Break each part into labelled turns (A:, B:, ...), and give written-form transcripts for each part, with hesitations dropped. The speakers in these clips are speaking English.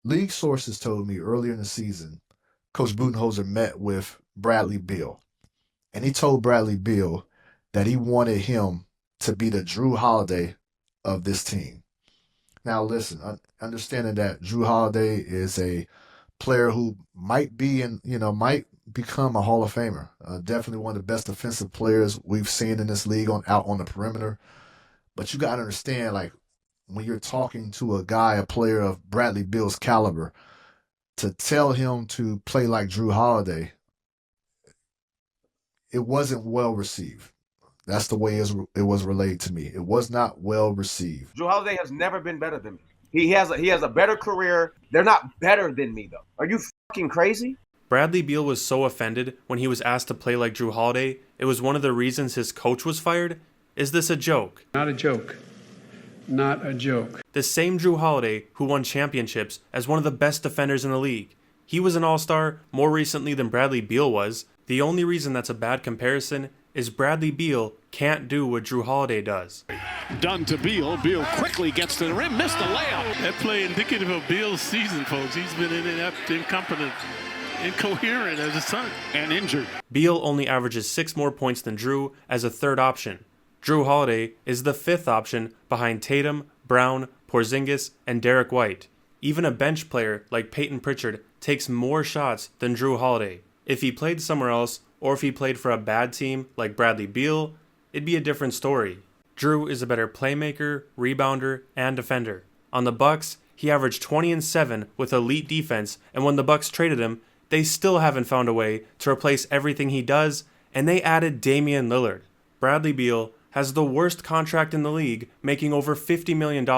A: League sources told me earlier in the season, Coach Budenholzer met with Bradley Beal, and he told Bradley Beal that he wanted him to be the Jrue Holiday of this team. Now, listen, understanding that Jrue Holiday is a player who might be might become a Hall of Famer. Definitely one of the best defensive players we've seen in this league on out on the perimeter. But you got to understand, like, when you're talking to a guy, a player of Bradley Beal's caliber, to tell him to play like Jrue Holiday, it wasn't well received. That's the way it was relayed to me. It was not well received.
B: Jrue Holiday has never been better than me. He has a better career. They're not better than me though. Are you fucking crazy?
C: Bradley Beal was so offended when he was asked to play like Jrue Holiday, it was one of the reasons his coach was fired? Is this a joke?
D: Not a joke. Not a joke.
C: The same Jrue Holiday who won championships as one of the best defenders in the league. He was an all-star more recently than Bradley Beal was. The only reason that's a bad comparison is Bradley Beal can't do what Jrue Holiday does.
E: Done to Beal. Beal quickly gets to the rim, missed the layup.
F: That play indicative of Beal's season, folks. He's been incompetent, incoherent as a son.
E: And injured.
C: Beal only averages 6 more points than Jrue as a third option. Jrue Holiday is the fifth option behind Tatum, Brown, Porzingis, and Derek White. Even a bench player like Peyton Pritchard takes more shots than Jrue Holiday. If he played somewhere else, or if he played for a bad team like Bradley Beal, it'd be a different story. Jrue is a better playmaker, rebounder, and defender. On the Bucks, he averaged 20 and 7 with elite defense, and when the Bucks traded him, they still haven't found a way to replace everything he does, and they added Damian Lillard. Bradley Beal has the worst contract in the league, making over $50 million,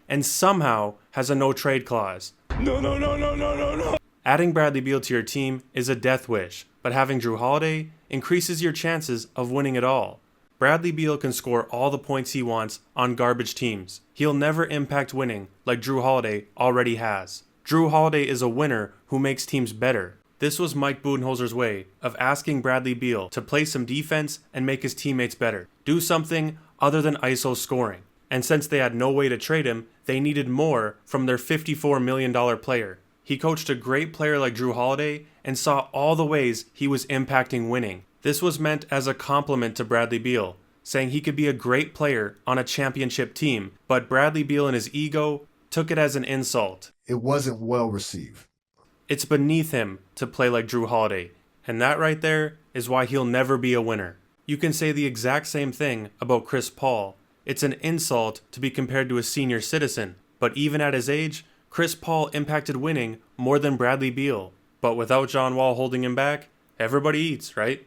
C: and somehow has a no-trade clause. No. Adding Bradley Beal to your team is a death wish, but having Jrue Holiday increases your chances of winning it all. Bradley Beal can score all the points he wants on garbage teams. He'll never impact winning like Jrue Holiday already has. Jrue Holiday is a winner who makes teams better. This was Mike Budenholzer's way of asking Bradley Beal to play some defense and make his teammates better. Do something other than ISO scoring. And since they had no way to trade him, they needed more from their $54 million player. He coached a great player like Jrue Holiday and saw all the ways he was impacting winning. This was meant as a compliment to Bradley Beal, saying he could be a great player on a championship team, but Bradley Beal and his ego took it as an insult.
A: It wasn't well received.
C: It's beneath him to play like Jrue Holiday, and that right there is why he'll never be a winner. You can say the exact same thing about Chris Paul. It's an insult to be compared to a senior citizen, but even at his age, Chris Paul impacted winning more than Bradley Beal. But without John Wall holding him back, everybody eats, right?